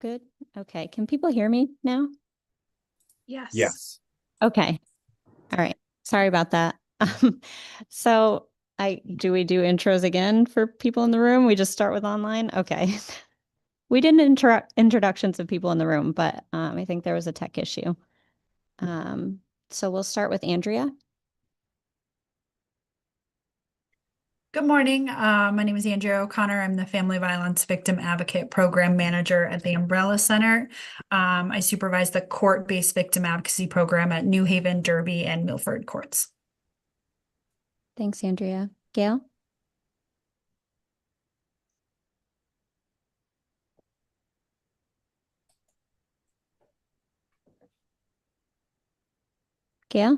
good? Okay. Can people hear me now? Yes. Yes. Okay. All right. Sorry about that. So do we do intros again for people in the room? We just start with online? Okay. We did introductions of people in the room, but I think there was a tech issue. So we'll start with Andrea. Good morning. My name is Andrea O'Connor. I'm the Family Violence Victim Advocate Program Manager at the Umbrella Center. I supervise the court-based victim advocacy program at New Haven, Derby, and Milford courts. Thanks, Andrea. Gail? Gail?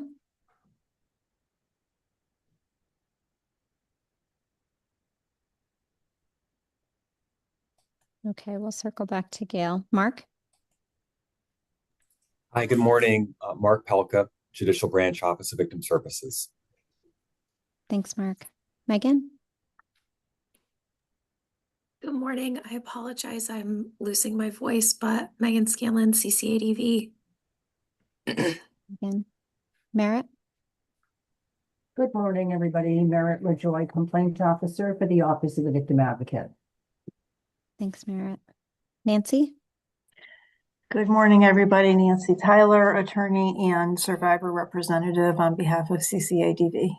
Okay, we'll circle back to Gail. Mark? Hi, good morning. Mark Pelka, Judicial Branch Office of Victim Services. Thanks, Mark. Megan? Good morning. I apologize. I'm losing my voice, but Megan Scanlon, CCADV. Megan. Merritt? Good morning, everybody. Merritt LaJoy, Complaint Officer for the Office of the Victim Advocate. Thanks, Merritt. Nancy? Good morning, everybody. Nancy Tyler, attorney and survivor representative on behalf of CCADV.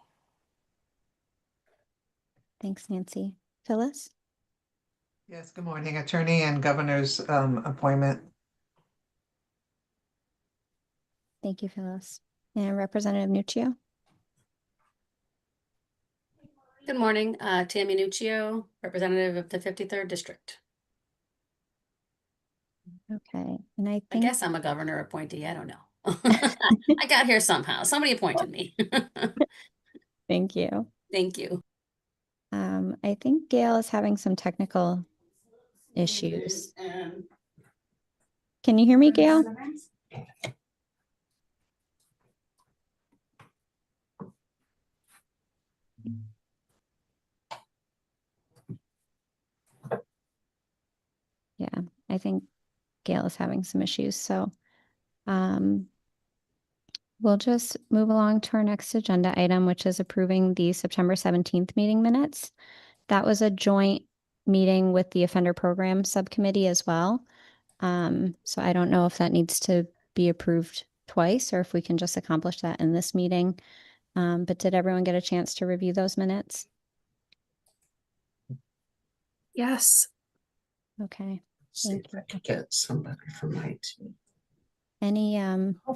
Thanks, Nancy. Phyllis? Yes, good morning, attorney and governor's appointment. Thank you, Phyllis. And Representative Nuccio? Good morning, Tammy Nuccio, representative of the 53rd District. Okay, and I I think guess I'm a governor appointee. I don't know. I got here somehow. Somebody appointed me. thank you. Thank you. I think Gail is having some technical issues. Can you hear me, Gail? Yeah, I think Gail is having some issues. So we'll just move along to our next agenda item, which is approving the September 17th meeting minutes. That was a joint meeting with the Offender Program Subcommittee as well. So I don't know if that needs to be approved twice or if we can just accomplish that in this meeting. But did everyone get a chance to review those minutes? Yes. Okay. See if I could get somebody from my team. Any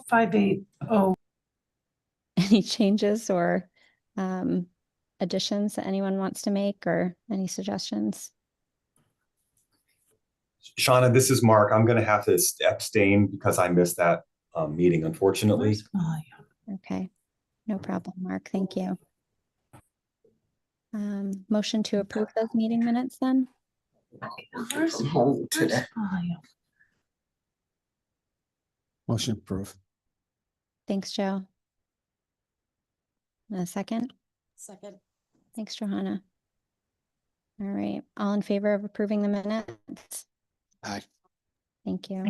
580. any changes or additions that anyone wants to make or any suggestions? Shauna, this is Mark. I'm going to have to abstain because I missed that meeting, unfortunately. Okay, no problem, Mark. Thank you. Motion to approve those meeting minutes then? Where's home today? Motion approved. Thanks, Joe. And a second? Second. Thanks, Johanna. All right, all in favor of approving the minutes? Aye. Thank you.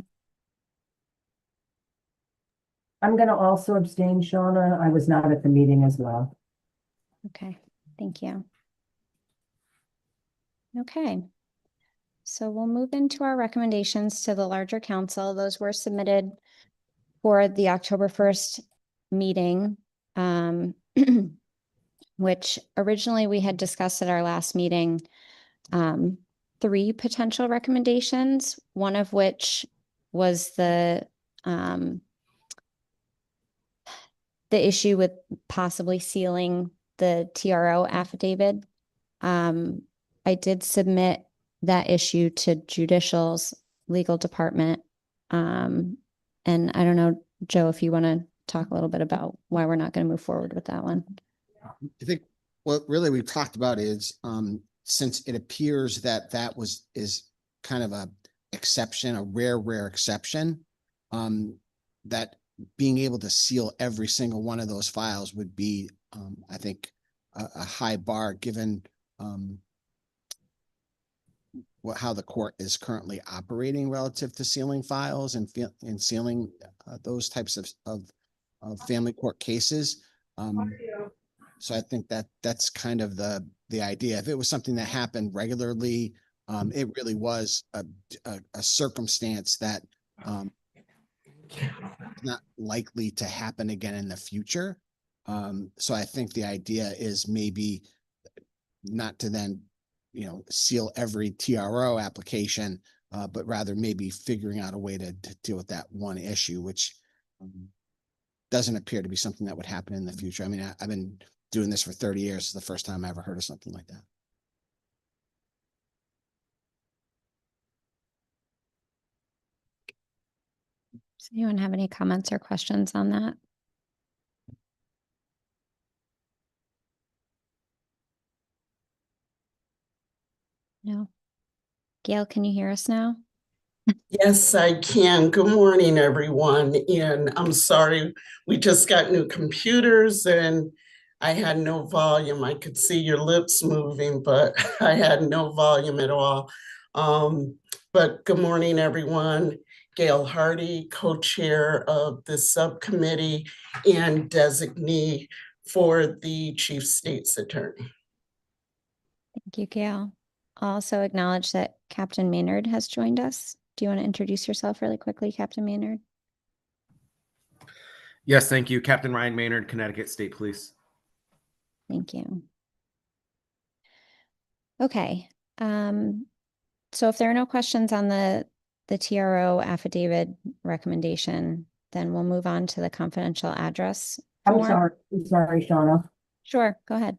I'm going to also abstain, Shauna. I was not at the meeting as well. Okay, thank you. Okay, so we'll move into our recommendations to the larger council. Those were submitted for the October 1st meeting, which originally we had discussed at our last meeting, 3 potential recommendations, one of which was the issue with possibly sealing the TRO affidavit. I did submit that issue to Judicial's legal department. And I don't know, Joe, if you want to talk a little bit about why we're not going to move forward with that one. I think what really we've talked about is since it appears that is kind of a exception, a rare exception, that being able to seal every single one of those files would be, I think, a high bar given how the court is currently operating relative to sealing files and sealing those types of family court cases. So I think that that's kind of the idea. If it was something that happened regularly, it really was a circumstance that not likely to happen again in the future. So I think the idea is maybe not to then, seal every TRO application, but rather maybe figuring out a way to deal with that one issue, which doesn't appear to be something that would happen in the future. I mean, I've been doing this for 30 years. It's the first time I ever heard of something like that. Does anyone have any comments or questions on that? No. Gail, can you hear us now? Yes, I can. Good morning, everyone. And I'm sorry, we just got new computers and I had no volume. I could see your lips moving, but I had no volume at all. But good morning, everyone. Gail Hardy, co-chair of the subcommittee and designee for the chief state's attorney. Thank you, Gail. I'll also acknowledge that Captain Maynard has joined us. Do you want to introduce yourself really quickly, Captain Maynard? Yes, thank you. Captain Ryan Maynard, Connecticut State Police. Thank you. Okay. So if there are no questions on the TRO affidavit recommendation, then we'll move on to the confidential address form. I'm sorry, Shauna. Sure, go ahead.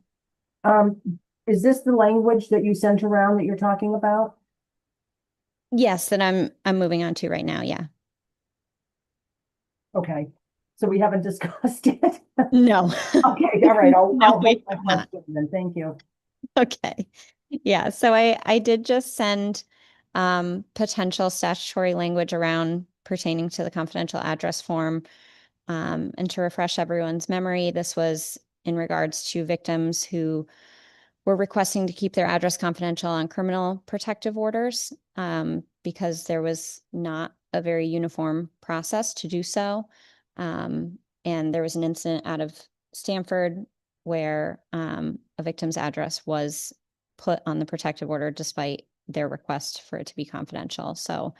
Is this the language that you sent around that you're talking about? Yes, that I'm moving on to right now. Yeah. Okay, so we haven't discussed it. No. Okay, all right. No, I'll we make my have not. question then. Thank you. Okay. Yeah. So I did just send potential statutory language around pertaining to the confidential address form. And to refresh everyone's memory, this was in regards to victims who were requesting to keep their address confidential on criminal protective orders, because there was not a very uniform process to do so. And there was an incident out of Stanford where a victim's address was put on the protective order despite their request for it to be confidential. So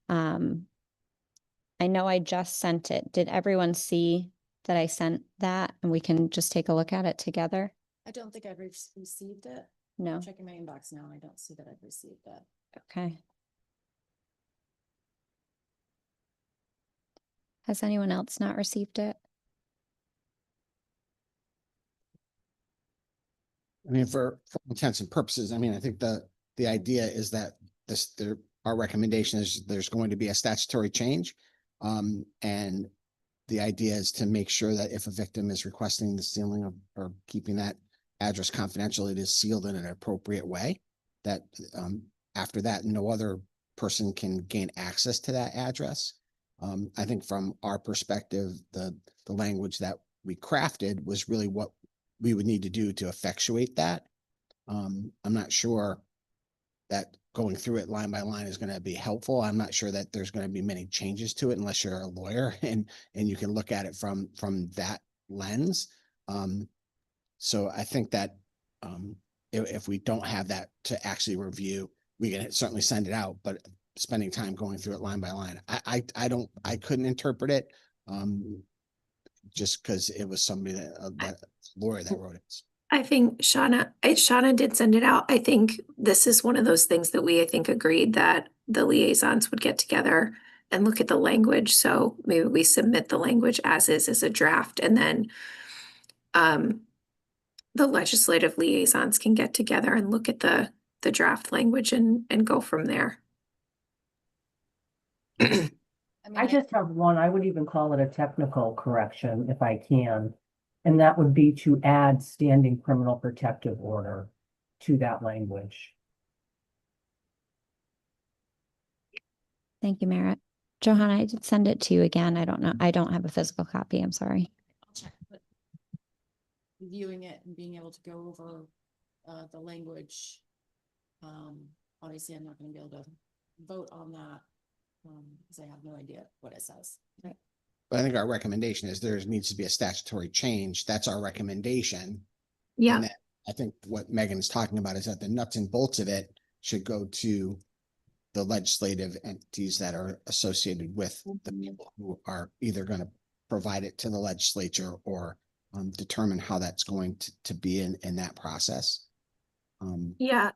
I know I just sent it. Did everyone see that I sent that? And we can just take a look at it together. I don't think I've received it. No. I'm checking my inbox now. I don't see that I've received that. Okay. Has anyone else not received it? I mean, for intents and purposes, I mean, I think the idea is that our recommendation is there's going to be a statutory change. And the idea is to make sure that if a victim is requesting the sealing of or keeping that address confidential, it is sealed in an appropriate way, that after that, no other person can gain access to that address. I think from our perspective, the language that we crafted was really what we would need to do to effectuate that. I'm not sure that going through it line by line is going to be helpful. I'm not sure that there's going to be many changes to it unless you're a lawyer and you can look at it from that lens. So I think that if we don't have that to actually review, we can certainly send it out, but spending time going through it line by line, I couldn't interpret it just because it was somebody that lawyer that wrote it. I think Shauna did send it out. I think this is one of those things that I think agreed that the liaisons would get together and look at the language. So maybe we submit the language as a draft, and then the legislative liaisons can get together and look at the draft language and go from there. I just have one. I would even call it a technical correction if I can. And that would be to add standing criminal protective order to that language. Thank you, Merritt. Johanna, I did send it to you again. I don't know. I don't have a physical copy. I'm sorry. I'll check, but reviewing it and being able to go over the language obviously I'm not gonna be able to vote on that. Because I have no idea what it says. Right. But I think our recommendation is there needs to be a statutory change. That's our recommendation. Yeah, And then I think what Megan's talking about is that the nuts and bolts of it should go to the legislative entities that are associated with the people who are either going to provide it to the legislature or determine how that's going to be in that process. yeah,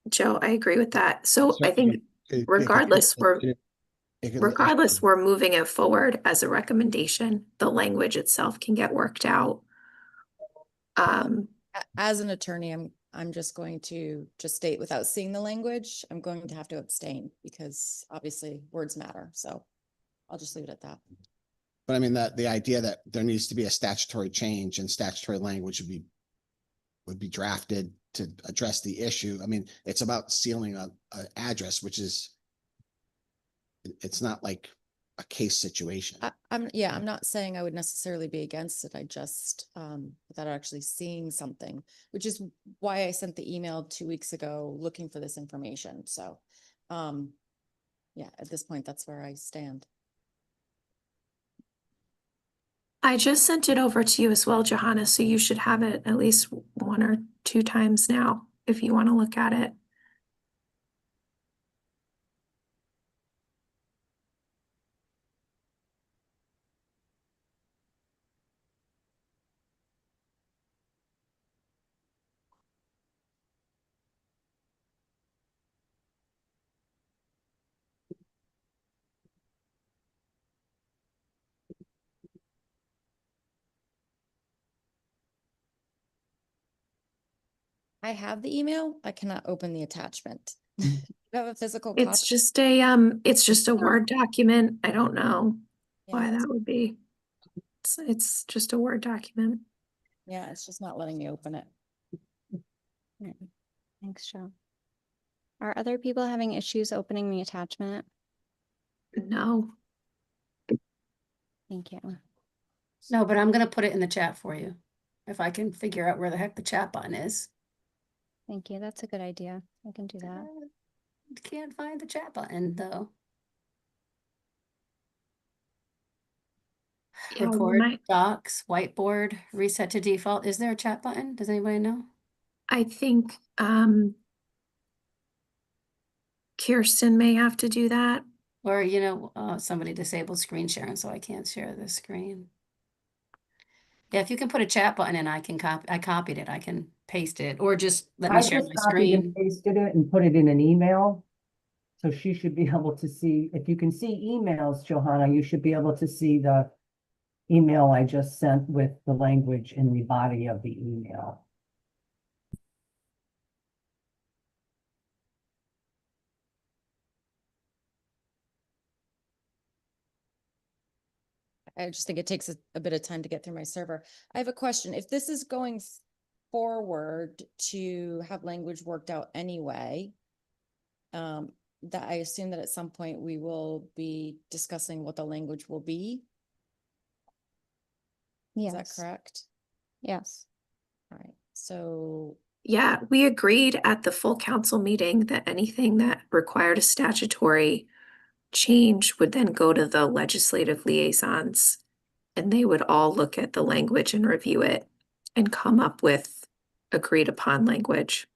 Joe, I agree with that. So I think regardless, we're moving it forward as a recommendation. The language itself can get worked out. As an attorney, I'm just going to just state without seeing the language, I'm going to have to abstain because obviously words matter. So I'll just leave it at that. But I mean, the idea that there needs to be a statutory change and statutory language would be drafted to address the issue. I mean, it's about sealing a address, which is, it's not like a case situation. I'm not saying I would necessarily be against it. I just, without actually seeing something, which is why I sent the email 2 weeks ago looking for this information. So, yeah, at this point, that's where I stand. I just sent it over to you as well, Johanna, so you should have it at least 1 or 2 times now if you want to look at it. I have the email. I cannot open the attachment. You have a physical copy? It's just a Word document. I don't know why that would be. It's just a Word document. Yeah, it's just not letting me open it. Right. Thanks, Joe. Are other people having issues opening the attachment? No. Thank you. No, but I'm gonna put it in the chat for you. If I can figure out where the heck the chat button is. Thank you. That's a good idea. I can do that. Can't find the chat button though. Yeah, Record, docs, whiteboard, reset to default. Is there a chat button? Does anybody know? I think Kirsten may have to do that. Or, you know, somebody disabled screen sharing, so I can't share the screen. Yeah, if you can put a chat button in, I copied it. I can paste it, or just let me I share just my copied and screen. pasted it and put it in an email. So she should be able to see, if you can see emails, Johanna, you should be able to see the email I just sent with the language in the body of the email. I just think it takes a bit of time to get through my server. I have a question. If this is going forward to have language worked out anyway, that I assume that at some point we will be discussing what the language will be. Is that Yes. correct? Yes. All right. So Yeah, we agreed at the full council meeting that anything that required a statutory change would then go to the legislative liaisons, and they would all look at the language and review it and come up with agreed upon language.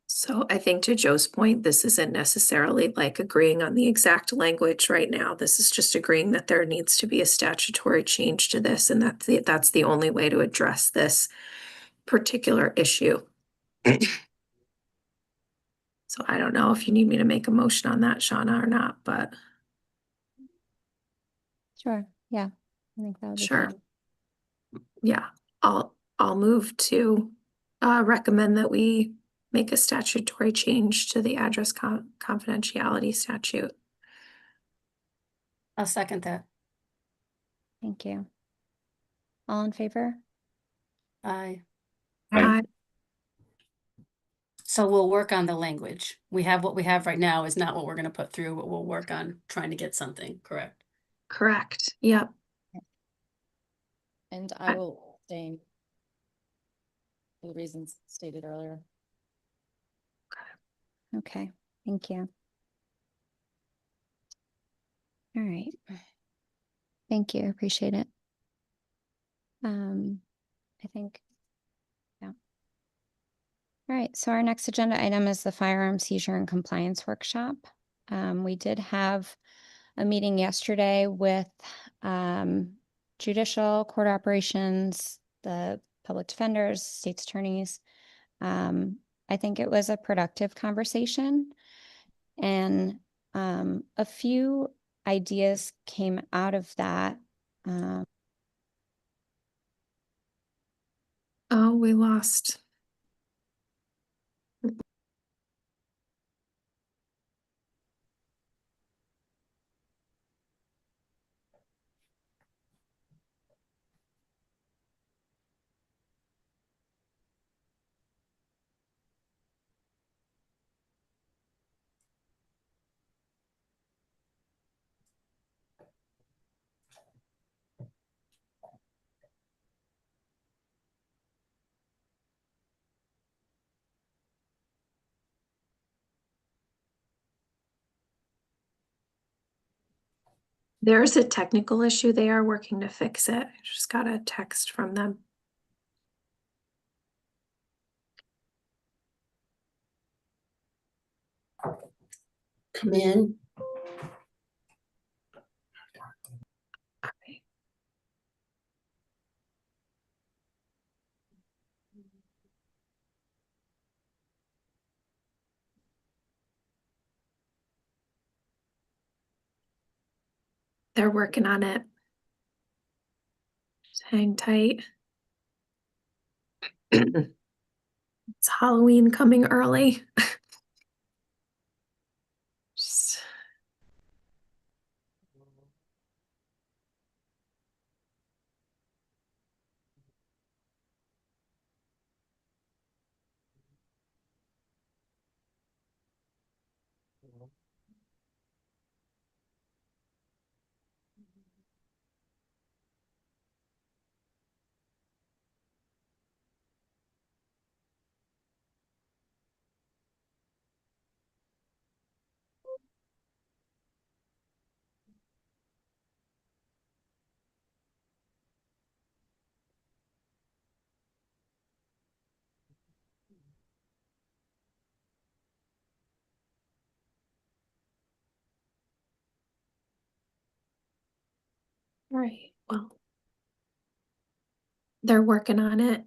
So I think to Joe's point, this isn't necessarily like agreeing on the exact language right now. This is just agreeing that there needs to be a statutory change to this, and that's the only way to address this particular issue. So I don't know if you need me to make a motion on that, Shauna, or not, but Sure. Yeah. I think that would be sure. fine. Yeah, I'll move to recommend that we make a statutory change to the address confidentiality statute. I'll second that. Thank you. All in favor? Aye. Aye. So we'll work on the language. We have what we have right now is not what we're gonna put through, but we'll work on trying to get something, correct? Correct. Yep. And I will abstain for the reasons stated earlier. Okay, thank you. All right. Thank you, appreciate it. I think, yeah. All right, so our next agenda item is the firearm seizure and compliance workshop. We did have a meeting yesterday with judicial, court operations, the public defenders, state's attorneys. I think it was a productive conversation, and a few ideas came out of that. Oh, we lost. There's a technical issue. They are working to fix it. I just got a text from them. Come in. Okay. They're working on it. Just hang tight. It's Halloween coming early. Just... All right, well, they're working on it.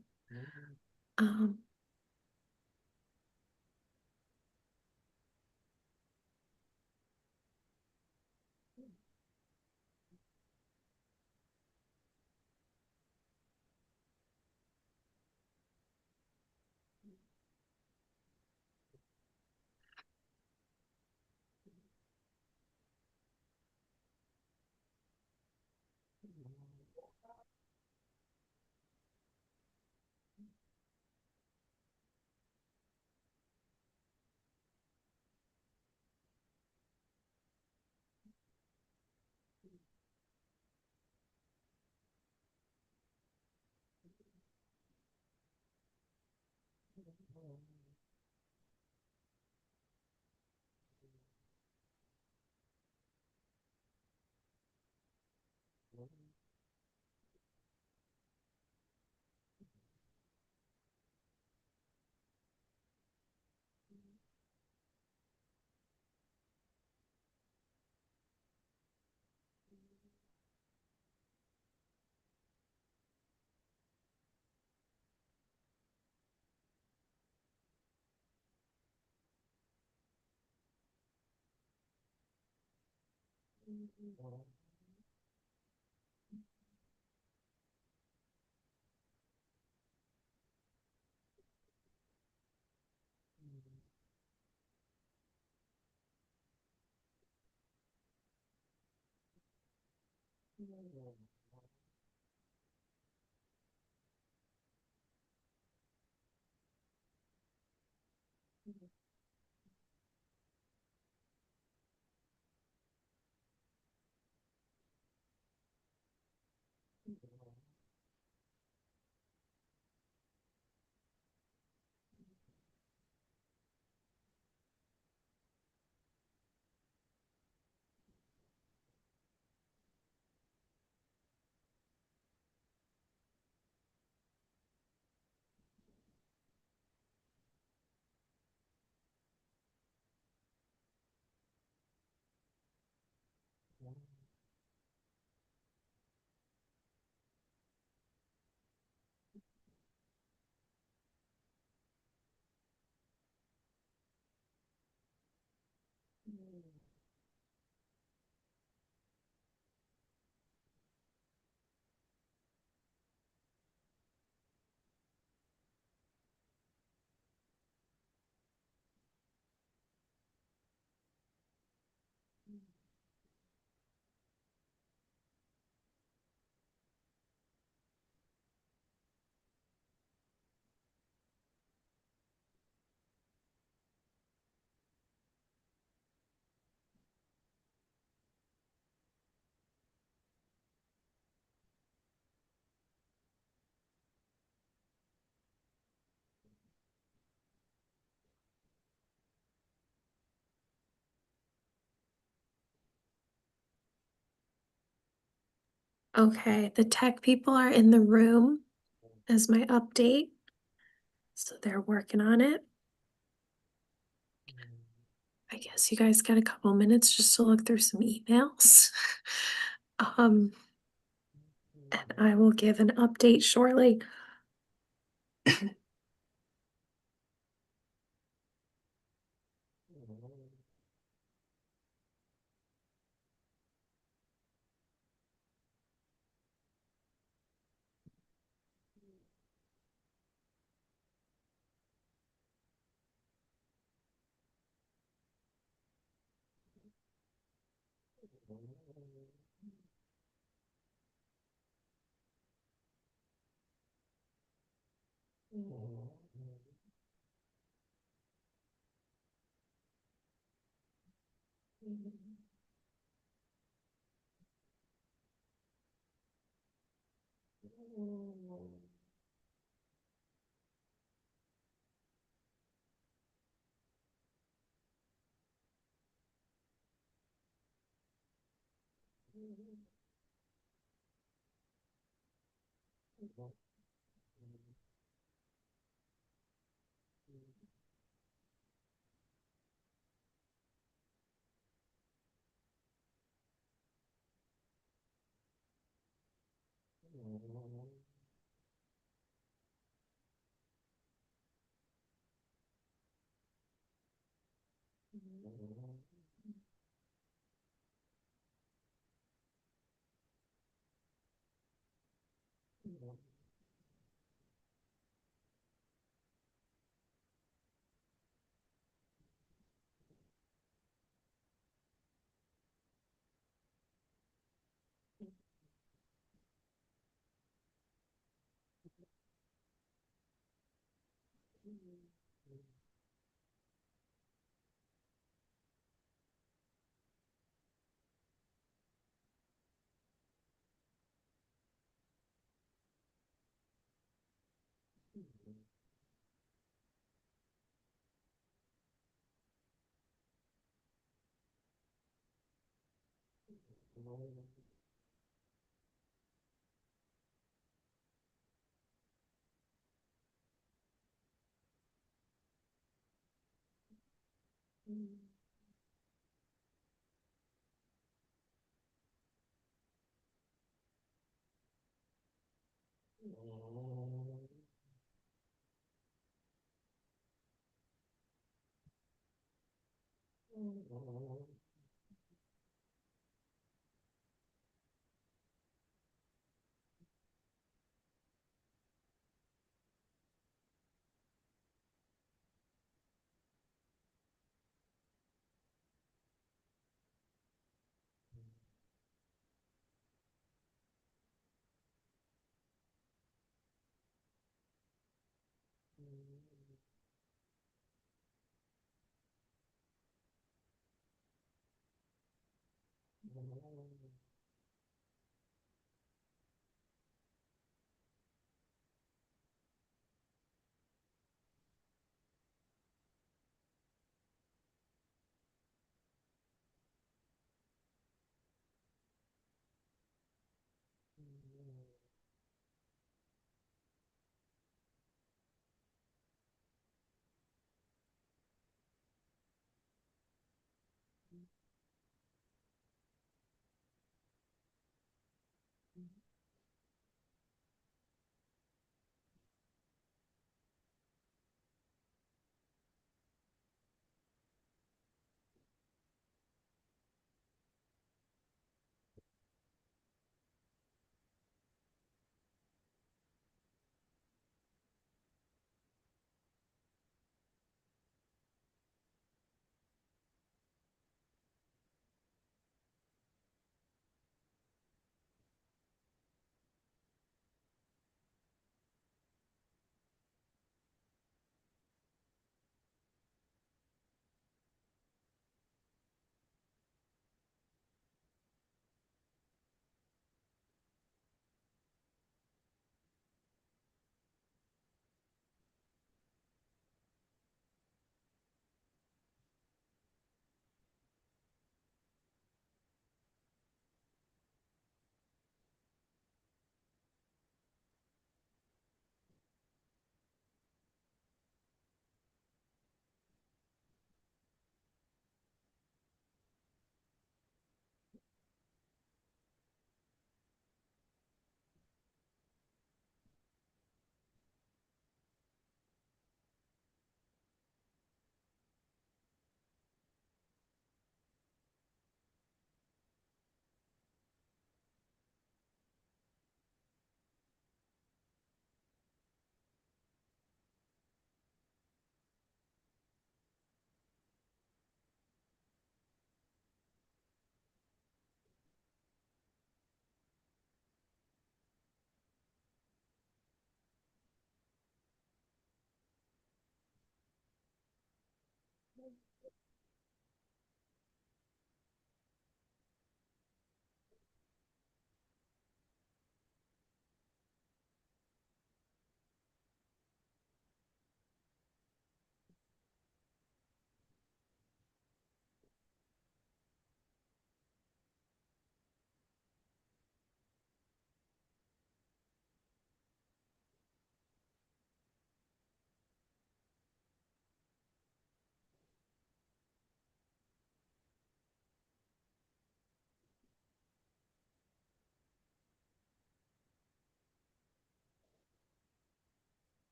Okay, the tech people are in the room as my update. So they're working on it. I guess you guys got a couple minutes just to look through some emails. And I will give an update shortly.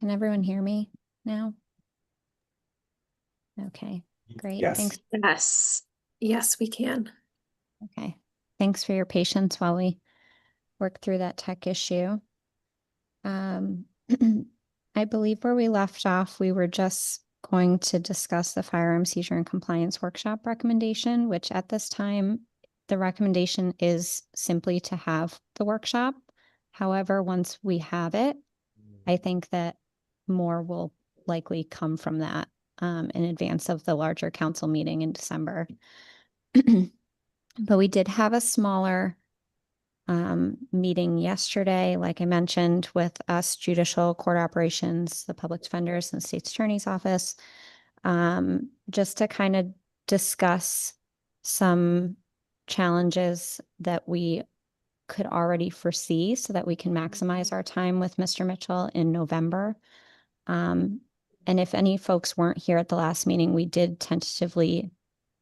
Can everyone hear me now? Okay, great. Yes. Thanks. Yes, yes, we can. Okay, thanks for your patience while we work through that tech issue. I believe where we left off, we were just going to discuss the firearm seizure and compliance workshop recommendation, which at this time, the recommendation is simply to have the workshop. However, once we have it, I think that more will likely come from that in advance of the larger council meeting in December. But we did have a smaller meeting yesterday, like I mentioned, with us, judicial court operations, the public defenders, and the state's attorney's office, just to kind of discuss some challenges that we could already foresee so that we can maximize our time with Mr. Mitchell in November. And if any folks weren't here at the last meeting, we did tentatively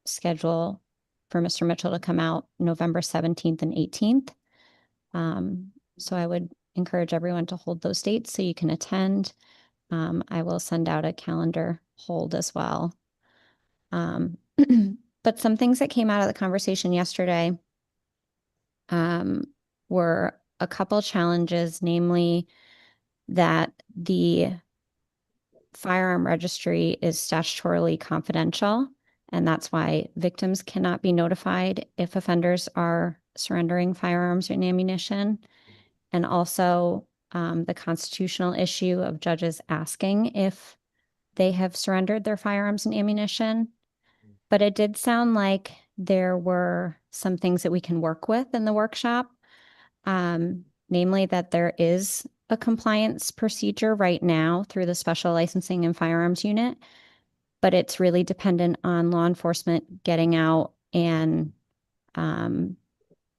schedule for Mr. Mitchell to come out November 17th and 18th. So I would encourage everyone to hold those dates so you can attend. I will send out a calendar hold as well. But some things that came out of the conversation yesterday were a couple challenges, namely that the firearm registry is statutorily confidential, and that's why victims cannot be notified if offenders are surrendering firearms and ammunition. And also the constitutional issue of judges asking if they have surrendered their firearms and ammunition. But it did sound like there were some things that we can work with in the workshop, namely that there is a compliance procedure right now through the Special Licensing and Firearms Unit, but it's really dependent on law enforcement getting out and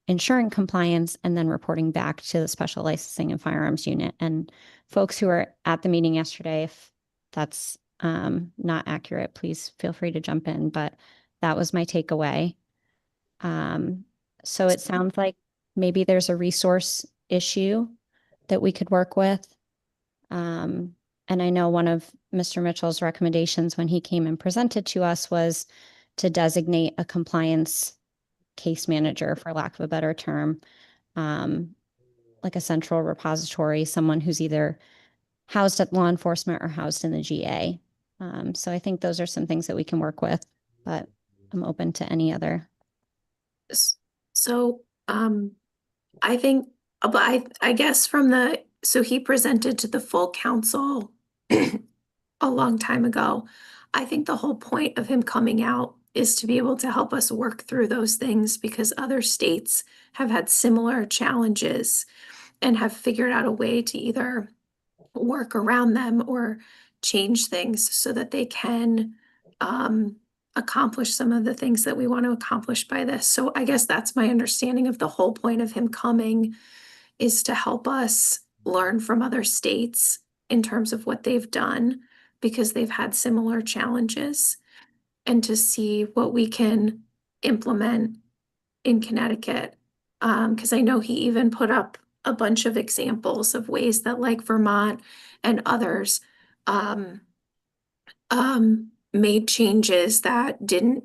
ensuring compliance and then reporting back to the Special Licensing and Firearms Unit. And folks who were at the meeting yesterday, if that's not accurate, please feel free to jump in, but that was my takeaway. So it sounds like maybe there's a resource issue that we could work with. And I know one of Mr. Mitchell's recommendations when he came and presented to us was to designate a compliance case manager, for lack of a better term, like a central repository, someone who's either housed at law enforcement or housed in the GA. So I think those are some things that we can work with, but I'm open to any other. So, I think, but I guess so he presented to the full council a long time ago. I think the whole point of him coming out is to be able to help us work through those things because other states have had similar challenges and have figured out a way to either work around them or change things so that they can accomplish some of the things that we want to accomplish by this. So I guess that's my understanding of the whole point of him coming, is to help us learn from other states in terms of what they've done because they've had similar challenges, and to see what we can implement in Connecticut. Because I know he even put up a bunch of examples of ways that like Vermont and others made changes that didn't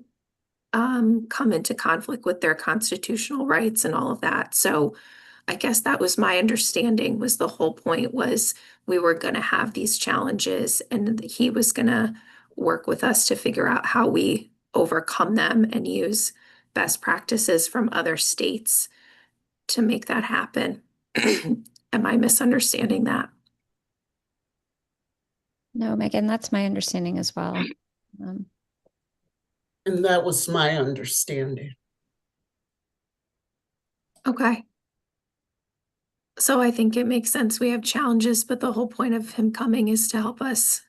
come into conflict with their constitutional rights and all of that. So I guess that was my understanding, was the whole point was we were going to have these challenges and he was going to work with us to figure out how we overcome them and use best practices from other states to make that happen. Am I misunderstanding that? No, Megan, that's my understanding as well. And that was my understanding. Okay. So I think it makes sense. We have challenges, but the whole point of him coming is to help us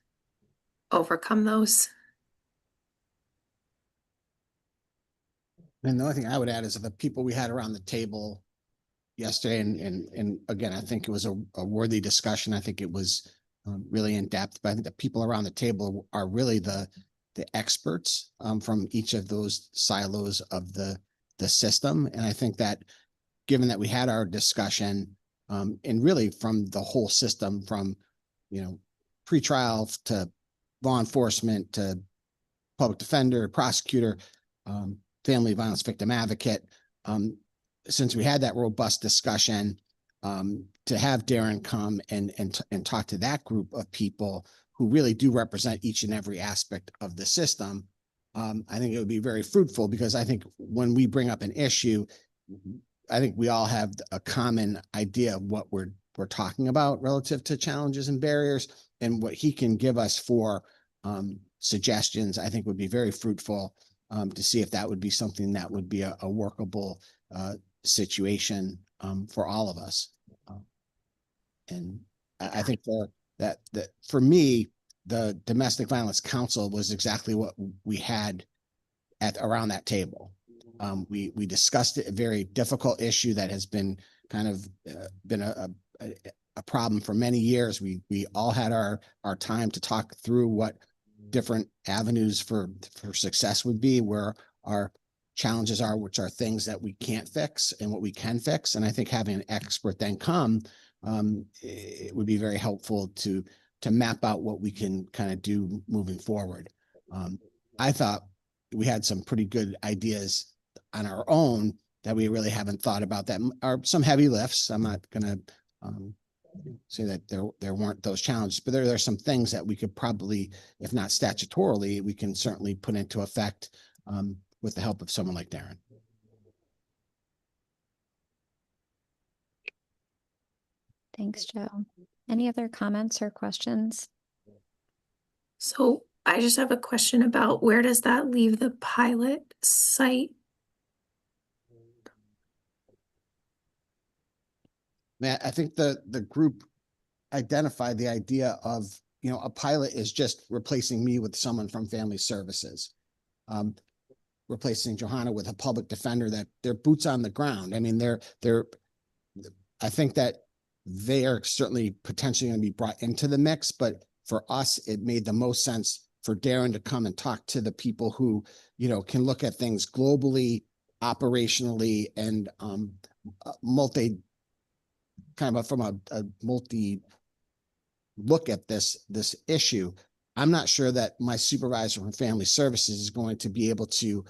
overcome those. And the only thing I would add is the people we had around the table yesterday, and again, I think it was a worthy discussion. I think it was really in depth, but I think the people around the table are really the experts from each of those silos of the system. And I think that given that we had our discussion and really from the whole system, from, pretrial to law enforcement to public defender, prosecutor, family violence victim advocate. Since we had that robust discussion, to have Darren come and talk to that group of people who really do represent each and every aspect of the system, I think it would be very fruitful, because I think when we bring up an issue, I think we all have a common idea of what we're talking about relative to challenges and barriers, and what he can give us for suggestions, I think would be very fruitful, to see if that would be something that would be a workable situation for all of us. And I think that for me, the Domestic Violence Council was exactly what we had around that table. We discussed a very difficult issue that has been kind of been a problem for many years. We all had our time to talk through what different avenues for success would be, where our challenges are, which are things that we can't fix and what we can fix. And I think having an expert then come, it would be very helpful to map out what we can kind of do moving forward. I thought we had some pretty good ideas on our own that we really haven't thought about, that are some heavy lifts. I'm not going to say that there weren't those challenges, but there are some things that we could probably, if not statutorily, we can certainly put into effect with the help of someone like Darren. Thanks, Joe. Any other comments or questions? So I just have a question about, where does that leave the pilot site? I think the group identified the idea of, a pilot is just replacing me with someone from family services, replacing Johanna with a public defender, that they're boots on the ground. I mean, I think that they are certainly potentially going to be brought into the mix, but for us, it made the most sense for Darren to come and talk to the people who, can look at things globally, operationally, and from a multi look at this issue. I'm not sure that my supervisor from family services is going to be able to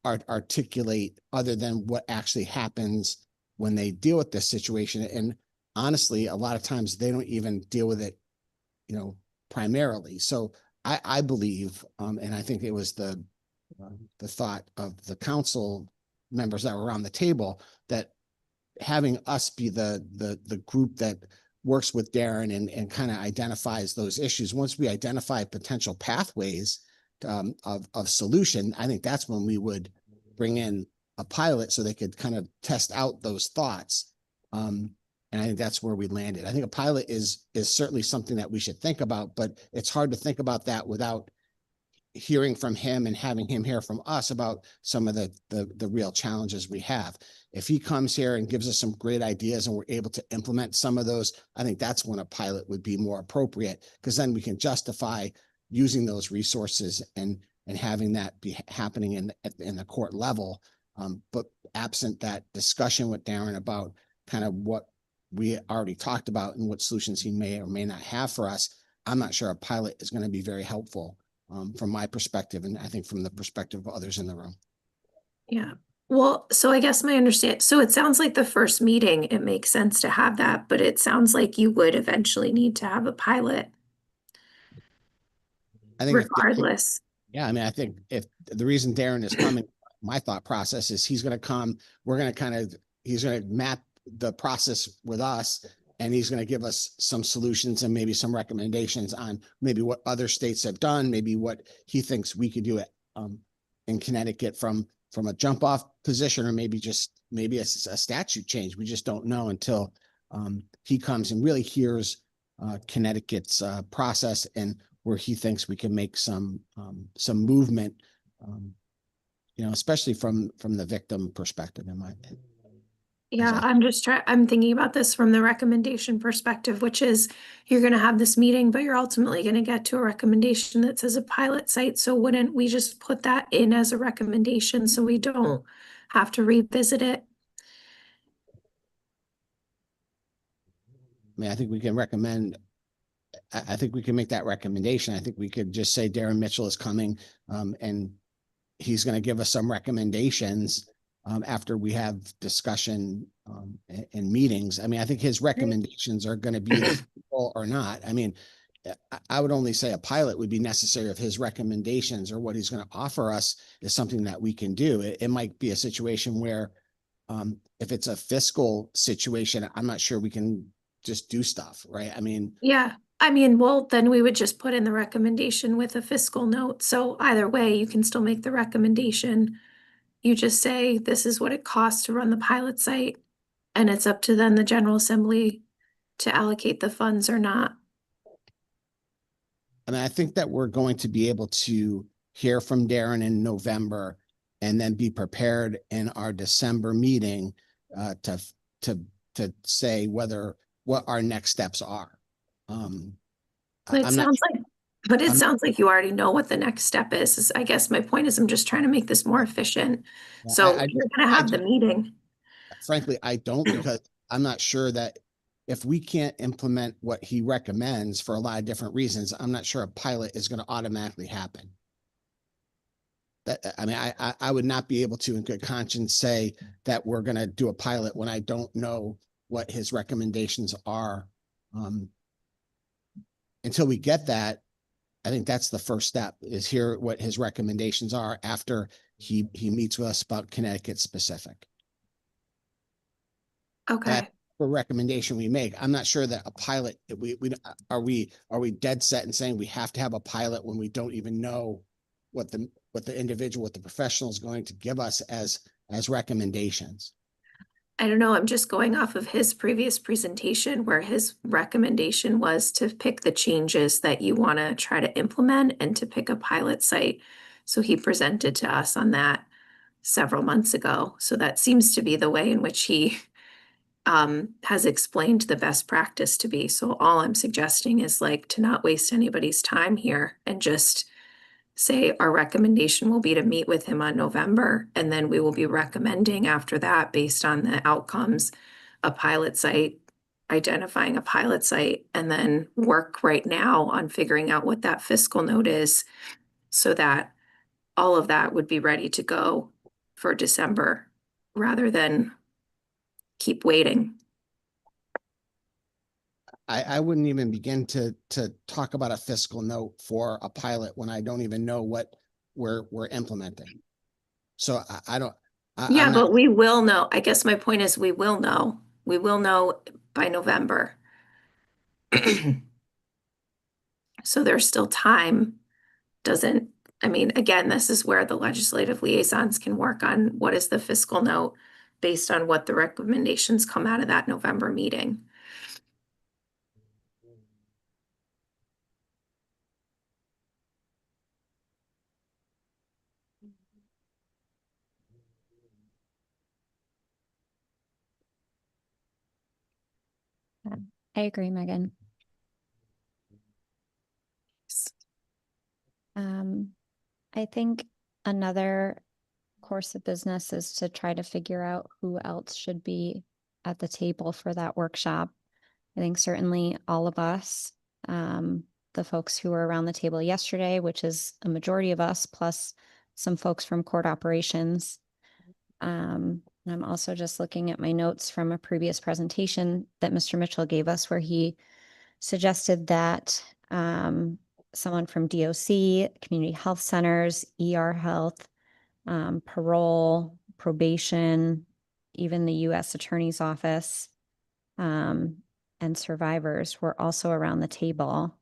articulate other than what actually happens when they deal with this situation. And honestly, a lot of times they don't even deal with it, primarily. So I believe, and I think it was the thought of the council members that were around the table, that having us be the group that works with Darren and kind of identifies those issues. Once we identify potential pathways of solution, I think that's when we would bring in a pilot so they could kind of test out those thoughts. And I think that's where we landed. I think a pilot is certainly something that we should think about, but it's hard to think about that without hearing from him and having him hear from us about some of the real challenges we have. If he comes here and gives us some great ideas and we're able to implement some of those, I think that's when a pilot would be more appropriate, because then we can justify using those resources and having that be happening in the court level. But absent that discussion with Darren about kind of what we already talked about and what solutions he may or may not have for us, I'm not sure a pilot is going to be very helpful from my perspective, and I think from the perspective of others in the room. Yeah. Well, so I guess my understanding, so it sounds like the first meeting, it makes sense to have that, but it sounds like you would eventually need to have a pilot. I think regardless. I mean, I think if the reason Darren is coming, my thought process is he's going to come, he's going to map the process with us, and he's going to give us some solutions and maybe some recommendations on maybe what other states have done, maybe what he thinks we could do it in Connecticut from a jump off position, or maybe a statute change. We just don't know until he comes and really hears Connecticut's process and where he thinks we can make some movement, especially from the victim perspective, in my opinion. Yeah, I'm thinking about this from the recommendation perspective, which is you're going to have this meeting, but you're ultimately going to get to a recommendation that says a pilot site. So wouldn't we just put that in as a recommendation so we don't have to revisit it? I mean, I think we can recommend I think we can make that recommendation. I think we could just say Darren Mitchell is coming, and he's going to give us some recommendations after we have discussion and meetings. I mean, I think his recommendations are going to be feasible or not. I mean, I would only say a pilot would be necessary if his recommendations or what he's going to offer us is something that we can do. It might be a situation where if it's a fiscal situation, I'm not sure we can just do stuff, right? I mean, Yeah, I mean, well, then we would just put in the recommendation with a fiscal note. So either way, you can still make the recommendation. You just say, this is what it costs to run the pilot site. And it's up to then the General Assembly to allocate the funds or not. I mean, I think that we're going to be able to hear from Darren in November and then be prepared in our December meeting to say what our next steps are. It sounds like you already know what the next step is. I guess my point is I'm just trying to make this more efficient. So you're gonna have the meeting. Frankly, I don't, because I'm not sure that if we can't implement what he recommends for a lot of different reasons, I'm not sure a pilot is going to automatically happen. I mean, I would not be able to in good conscience say that we're going to do a pilot when I don't know what his recommendations are. Until we get that, I think that's the first step, is hear what his recommendations are after he meets with us about Connecticut specific. Okay. That's the recommendation we make. I'm not sure that a pilot, are we dead set in saying we have to have a pilot when we don't even know what the individual, what the professional is going to give us as recommendations? I don't know. I'm just going off of his previous presentation where his recommendation was to pick the changes that you want to try to implement and to pick a pilot site. So he presented to us on that several months ago. So that seems to be the way in which he has explained the best practice to be. So all I'm suggesting is like to not waste anybody's time here and just say our recommendation will be to meet with him on November, and then we will be recommending after that, based on the outcomes, a pilot site, identifying a pilot site, and then work right now on figuring out what that fiscal note is so that all of that would be ready to go for December rather than keep waiting. I wouldn't even begin to talk about a fiscal note for a pilot when I don't even know what we're implementing. So I don't. Yeah, but we will know. I guess my point is we will know. We will know by November. So there's still time. I mean, again, this is where the legislative liaisons can work on what is the fiscal note based on what the recommendations come out of that November meeting. I agree, Megan. I think another course of business is to try to figure out who else should be at the table for that workshop. I think certainly all of us, the folks who were around the table yesterday, which is a majority of us, plus some folks from court operations. I'm also just looking at my notes from a previous presentation that Mr. Mitchell gave us, where he suggested that someone from DOC, community health centers, ER health, parole, probation, even the U.S. Attorney's Office, and survivors were also around the table.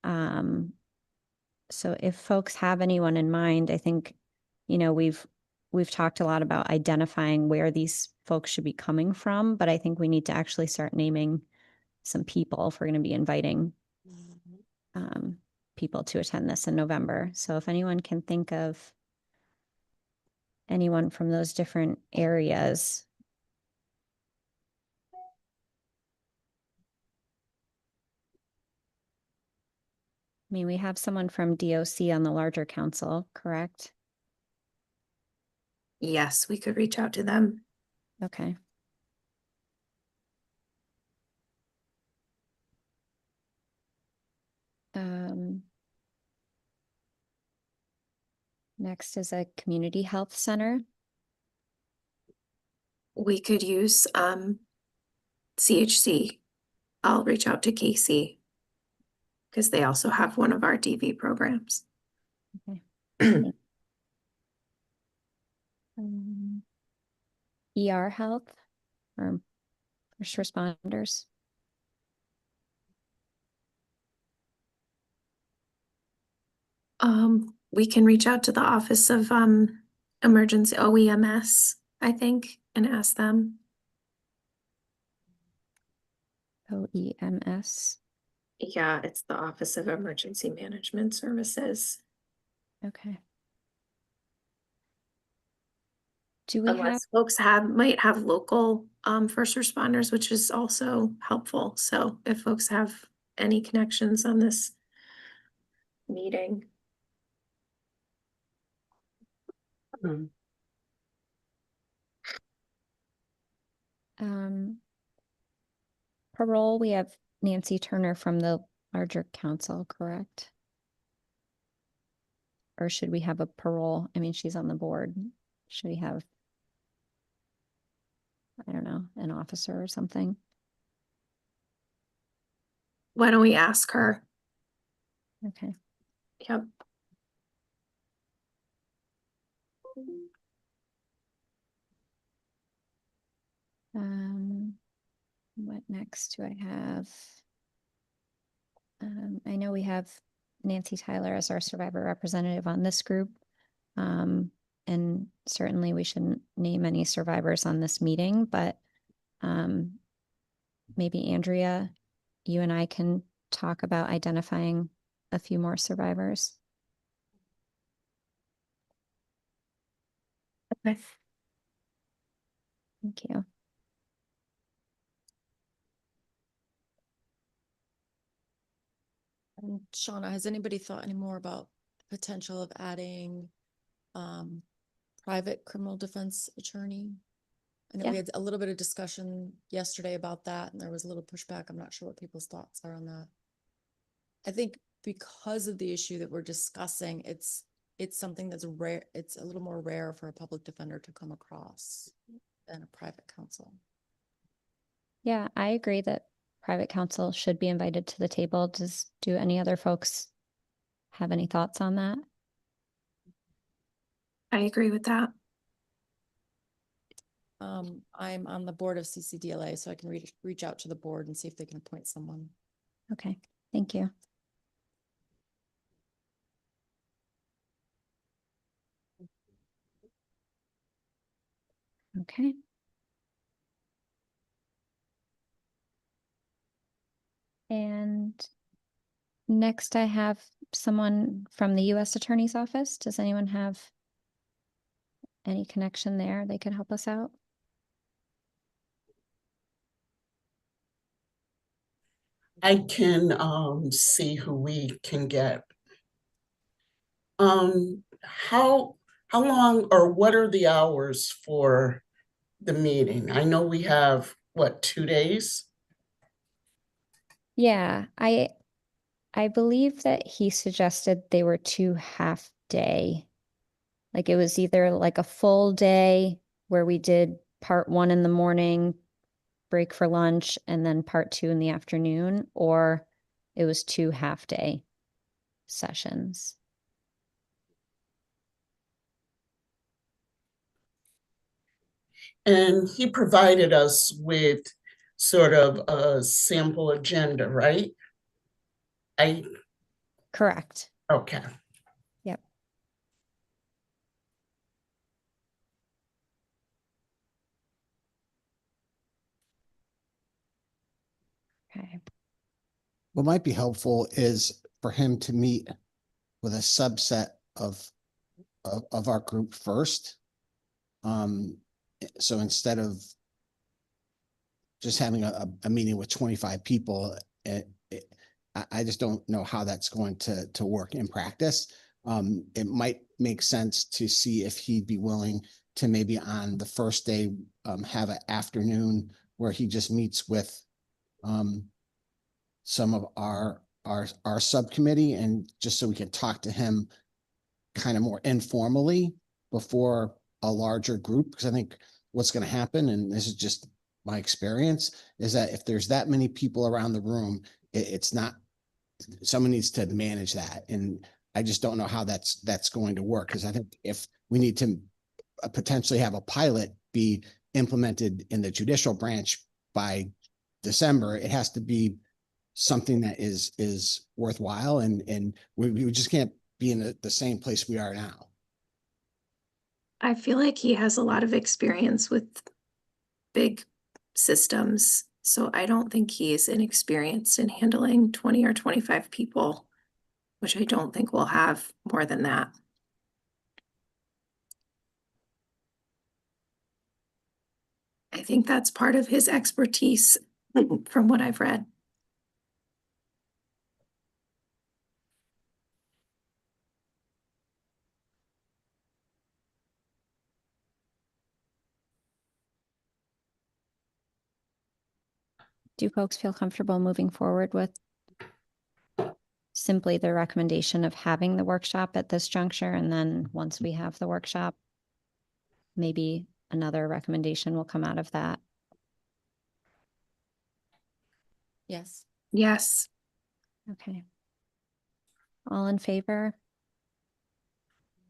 So if folks have anyone in mind, I think, we've talked a lot about identifying where these folks should be coming from, but I think we need to actually start naming some people if we're going to be inviting people to attend this in November. So if anyone can think of anyone from those different areas. I mean, we have someone from DOC on the larger council, correct? Yes, we could reach out to them. Okay. Next is a community health center. We could use CHC. I'll reach out to Casey because they also have one of our DV programs. Okay. ER health or first responders. We can reach out to the Office of Emergency OEMS, I think, and ask them. OEMS. Yeah, it's the Office of Emergency Management Services. Okay. Do we have, Unless folks might have local first responders, which is also helpful. So if folks have any connections on this meeting. parole, we have Nancy Turner from the larger council, correct? Or should we have a parole? I mean, she's on the board. Should we have, I don't know, an officer or something? Why don't we ask her? Okay. Yep. What next do I have? I know we have Nancy Tyler as our survivor representative on this group. And certainly we shouldn't name any survivors on this meeting, but maybe Andrea, you and I can talk about identifying a few more survivors. Okay. Thank you. And Shauna, has anybody thought any more about the potential of adding private criminal defense attorney? I know Yeah. we had a little bit of discussion yesterday about that, and there was a little pushback. I'm not sure what people's thoughts are on that. I think because of the issue that we're discussing, it's something that's rare. It's a little more rare for a public defender to come across than a private counsel. Yeah, I agree that private counsel should be invited to the table. Do any other folks have any thoughts on that? I agree with that. I'm on the board of CCDLA, so I can reach out to the board and see if they can appoint someone. Okay, thank you. Okay. And next I have someone from the U.S. Attorney's Office. Does anyone have any connection there? They could help us out. I can see who we can get. How long or what are the hours for the meeting? I know we have, what, 2 days? Yeah, I believe that he suggested they were 2 half-day. Like it was either like a full day where we did part 1 in the morning, break for lunch, and then part 2 in the afternoon, or it was 2 half-day sessions. And he provided us with sort of a sample agenda, right? Correct. Okay. Yep. Okay. What might be helpful is for him to meet with a subset of our group first. So instead of just having a meeting with 25 people, I just don't know how that's going to work in practice. It might make sense to see if he'd be willing to maybe on the first day have an afternoon where he just meets with some of our our subcommittee, and just so we can talk to him kind of more informally before a larger group, because I think what's going to happen, and this is just my experience, is that if there's that many people around the room, it's not, someone needs to manage that. And I just don't know how that's going to work, because I think if we need to potentially have a pilot be implemented in the judicial branch by December, it has to be something that is worthwhile, and we just can't be in the same place we are now. I feel like he has a lot of experience with big systems, so I don't think he is inexperienced in handling 20 or 25 people, which I don't think we'll have more than that. I think that's part of his expertise from what I've read. Do folks feel comfortable moving forward with simply the recommendation of having the workshop at this juncture? And then once we have the workshop, maybe another recommendation will come out of that. Yes. Yes. Okay. All in favor?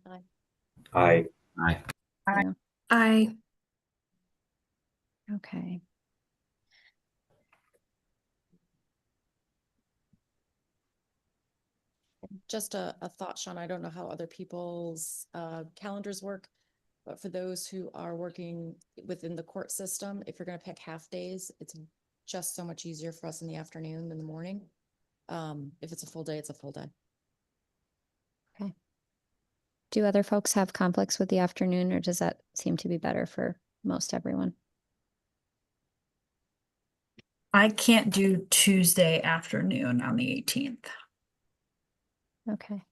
Aye. Aye. Yeah. I Okay. Just a thought, Sean, I don't know how other people's calendars work, but for those who are working within the court system, if you're gonna pick half days, it's just so much easier for us in the afternoon than the morning. If it's a full day, it's a full day. Okay. Do other folks have conflicts with the afternoon, or does that seem to be better for most everyone? I can't do Tuesday afternoon on the 18th. Okay.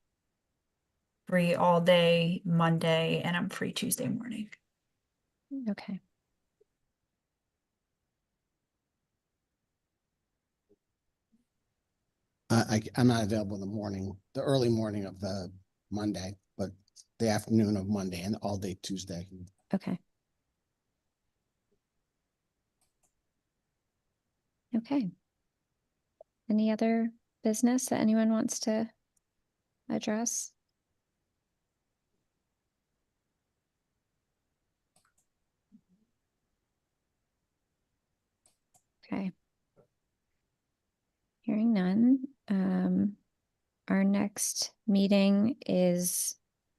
Free all day Monday, and I'm free Tuesday morning. Okay. I'm not available in the morning, the early morning of the Monday, but the afternoon of Monday and all day Tuesday. Okay. Okay. Any other business that anyone wants to address? Okay. Hearing none. Our next meeting is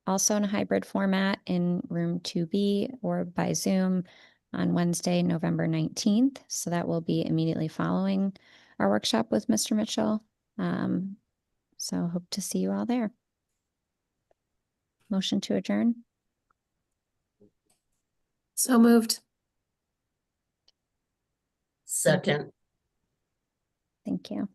also in a hybrid format in room 2B or by Zoom on Wednesday, November 19th. So that will be immediately following our workshop with Mr. Mitchell. So hope to see you all there. Motion to adjourn. so moved. Second. Thank you.